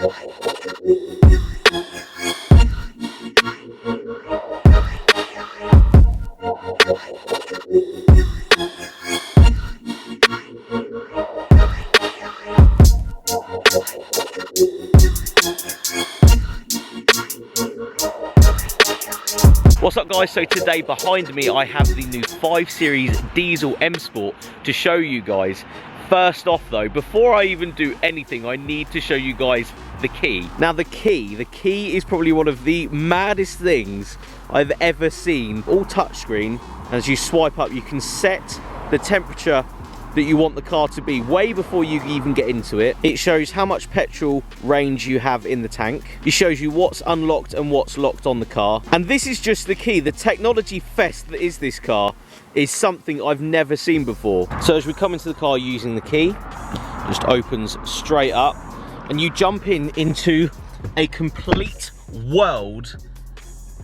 What's up guys, so today behind me I have the new 5 Series Diesel M Sport to show you guys. First off though, before I even do anything, I need to show you guys the key. Now the key is probably one of the maddest things I've ever seen. All touchscreen, as you swipe up you can set the temperature that you want the car to be way before you even get into it. It shows how much petrol range you have in the tank. It shows you what's unlocked and what's locked on the car. And this is just the key. The technology fest that is this car is something I've never seen before. So as we come into the car using the key, it just opens straight up and you jump into a complete world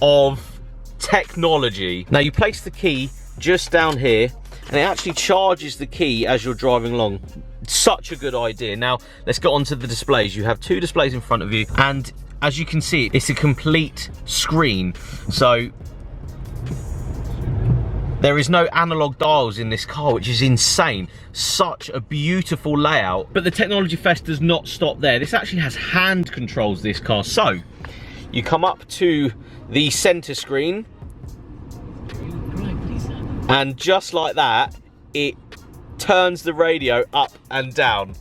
of technology. Now you place the key just down here and it actually charges the key as you're driving along. Such a good idea. Now let's get on to the displays. You have 2 displays in front of you and as you can see it's a complete screen. So there is no analog dials in this car, which is insane. Such a beautiful layout. But the Technology Fest does not stop there. This actually has hand controls, this car. So you come up to the center screen and just like that, it turns the radio up and down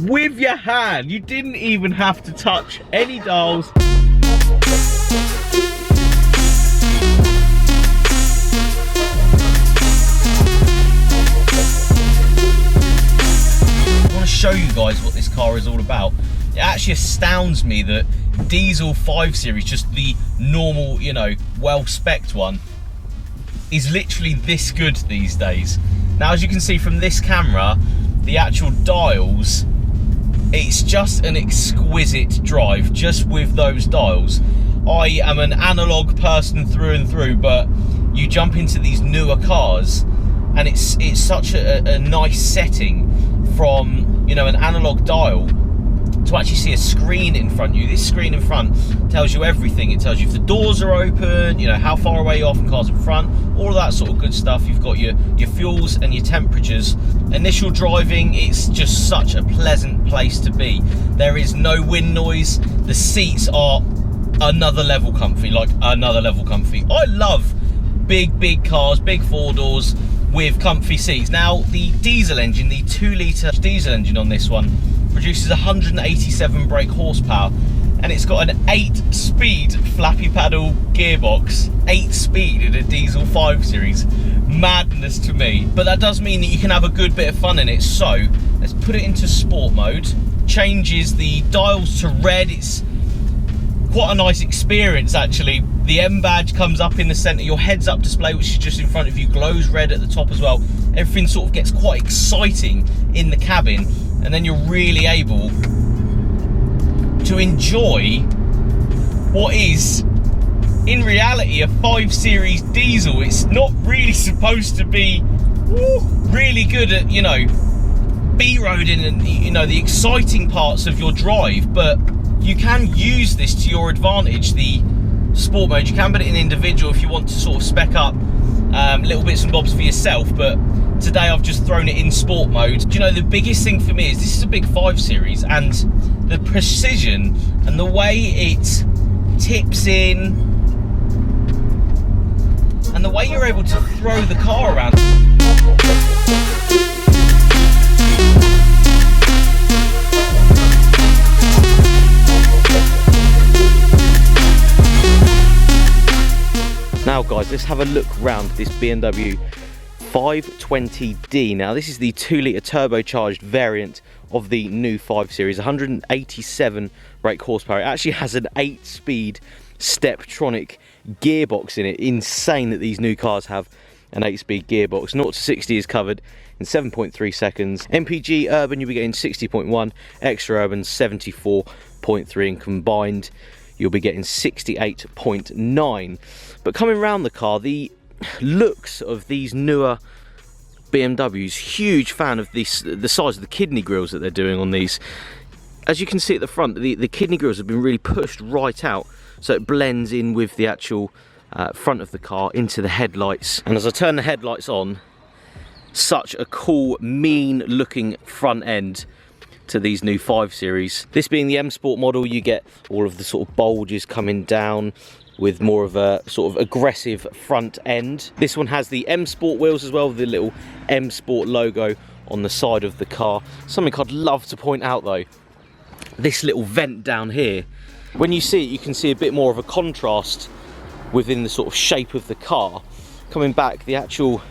with your hand. You didn't even have to touch any dials. I want to show you guys what this car is all about. It actually astounds me that Diesel 5 Series, just the normal, you know, well-spec'd one, is literally this good these days. Now as you can see from this camera, the actual dials, it's just an exquisite drive just with those dials. I am an analog person through and through, but you jump into these newer cars and it's such a nice setting from, you know, an analog dial to actually see a screen in front of you. This screen in front tells you everything. It tells you if the doors are open, you know, how far away you are from cars in front, all of that sort of good stuff. You've got your fuels and your temperatures. Initial driving, it's just such a pleasant place to be. There is no wind noise. The seats are another level comfy, like another level comfy. I love big cars, big 4 doors with comfy seats. Now the diesel engine, the 2-litre diesel engine on this one, produces 187 brake horsepower and it's got an 8-speed flappy paddle gearbox. 8-speed in a diesel 5 Series. Madness to me. But that does mean that you can have a good bit of fun in it. So let's put it into sport mode. Changes the dials to red. It's quite a nice experience actually. The M badge comes up in the center. Your heads up display, which is just in front of you, glows red at the top as well. Everything sort of gets quite exciting in the cabin. And then you're really able to enjoy what is, in reality, a 5 Series diesel. It's not really supposed to be really good at, you know, B-roading and, you know, the exciting parts of your drive, but you can use this to your advantage. The sport mode, you can put it in individual if you want to sort of spec up little bits and bobs for yourself, but today I've just thrown it in sport mode. Do you know, the biggest thing for me is this is a big 5 Series and the precision and the way it tips in and the way you're able to throw the car around. Now guys, let's have a look around this BMW 520D. Now this is the 2-litre turbocharged variant of the new 5 Series, 187 brake horsepower. It actually has an 8-speed Steptronic gearbox in it. Insane that these new cars have an 8-speed gearbox. 0 to 60 is covered in 7.3 seconds. MPG Urban, you'll be getting 60.1, Extra Urban 74.3, and combined you'll be getting 68.9. But coming around the car, the looks of these newer BMWs, huge fan of this, the size of the kidney grills that they're doing on these. as you can see at the front, the kidney grills have been really pushed right out, so it blends in with the actual front of the car into the headlights. And as I turn the headlights on, such a cool, mean looking front end to these new 5 Series. This being the M Sport model, you get all of the sort of bulges coming down with more of a sort of aggressive front end. This one has the M Sport wheels as well, with the little M Sport logo on the side of the car. Something I'd love to point out though, this little vent down here, when you see it, you can see a bit more of a contrast within the sort of shape of the car. Coming back, the actual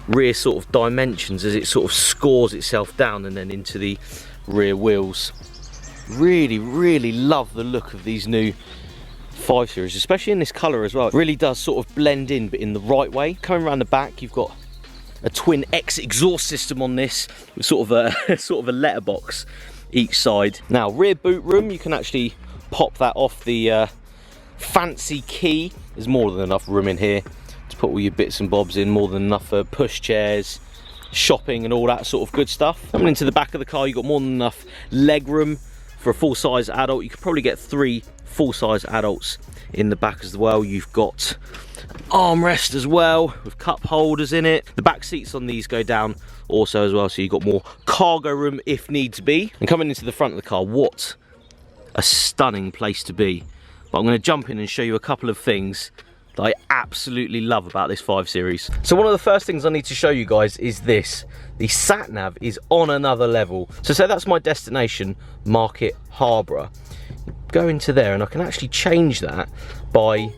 rear sort of dimensions as it sort of scores itself down and then into the rear wheels. Really, really love the look of these new 5 Series, especially in this colour as well. It really does sort of blend in, but in the right way. Coming around the back, you've got a twin X exhaust system on this with sort of a letterbox each side. Now, rear boot room, you can actually pop that off the fancy key. There's more than enough room in here to put all your bits and bobs in, more than enough for push chairs, shopping and all that sort of good stuff. Coming into the back of the car, you've got more than enough leg room for a full-size adult. You could probably get 3 full-size adults in the back as well. You've got armrest as well with cup holders in it. The back seats on these go down also as well, so you've got more cargo room if needs be. And coming into the front of the car, what a stunning place to be. But I'm going to jump in and show you a couple of things that I absolutely love about this 5 Series. So one of the first things I need to show you guys is this. The sat nav is on another level. So say that's my destination, Market Harborough. Go into there and I can actually change that by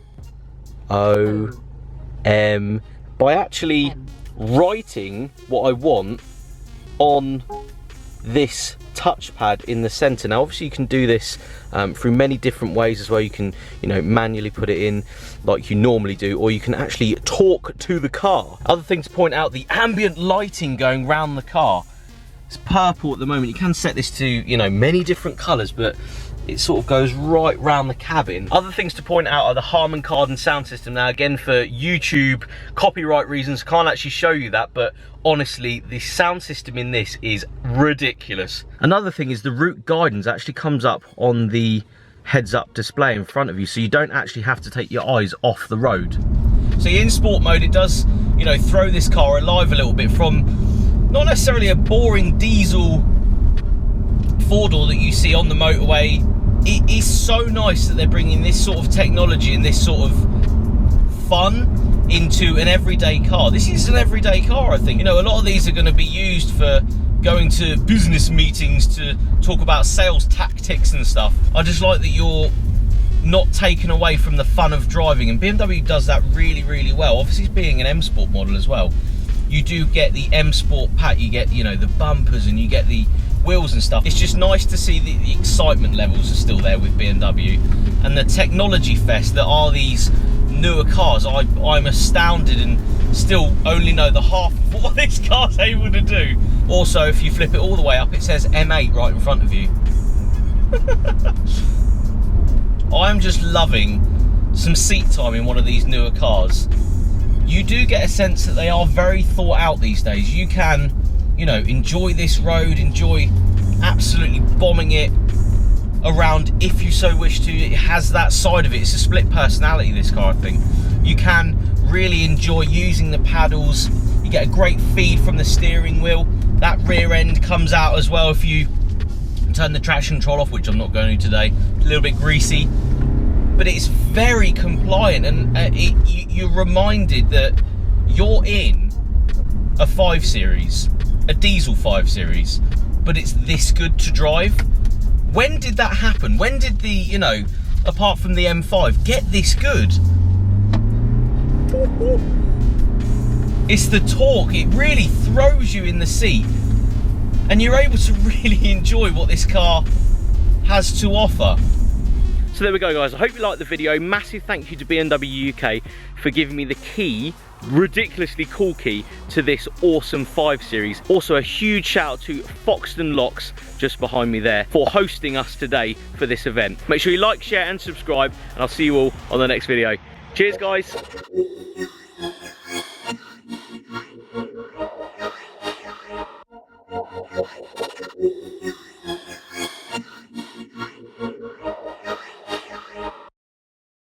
by actually writing what I want on this touchpad in the center. Now obviously you can do this through many different ways as well. You can, you know, manually put it in like you normally do, or you can actually talk to the car. Other thing to point out, the ambient lighting going round the car. It's purple at the moment. You can set this to, you know, many different colors, but it sort of goes right round the cabin. Other things to point out are the Harman Kardon sound system. Now again, for YouTube copyright reasons, can't actually show you that, but honestly, the sound system in this is ridiculous. Another thing is the route guidance actually comes up on the heads-up display in front of you, so you don't actually have to take your eyes off the road. So in sport mode, it does, you know, throw this car alive a little bit from not necessarily a boring diesel 4-door that you see on the motorway. It is so nice that they're bringing this sort of technology and this sort of fun into an everyday car. This is an everyday car, I think. You know, a lot of these are going to be used for going to business meetings to talk about sales tactics and stuff. I just like that you're not taken away from the fun of driving, and BMW does that really, really well. Obviously, being an M Sport model as well, you do get the M Sport pack, you get, you know, the bumpers and you get the wheels and stuff. It's just nice to see the excitement levels are still there with BMW, and the technology fest that are these newer cars. I'm astounded and still only know the half of what this car's able to do. Also, if you flip it all the way up, it says M8 right in front of you. I'm just loving some seat time in one of these newer cars. You do get a sense that they are very thought out these days. You can, you know, enjoy this road, enjoy absolutely bombing it around if you so wish to. It has that side of it. It's a split personality, this car, I think. You can really enjoy using the paddles. You get a great feed from the steering wheel. That rear end comes out as well if you turn the traction control off, which I'm not going to today. A little bit greasy, but it's very compliant, and you're reminded that you're in a 5 Series, a diesel 5 Series, but it's this good to drive. When did that happen? When did the, you know, apart from the M5, get this good? It's the torque. It really throws you in the seat, and you're able to really enjoy what this car has to offer. So there we go, guys. I hope you liked the video. Massive thank you to BMW UK for giving me the key, ridiculously cool key, to this awesome 5 Series. Also a huge shout out to Foxton Locks just behind me there for hosting us today for this event. Make sure you like, share and subscribe, and I'll see you all on the next video. Cheers, guys.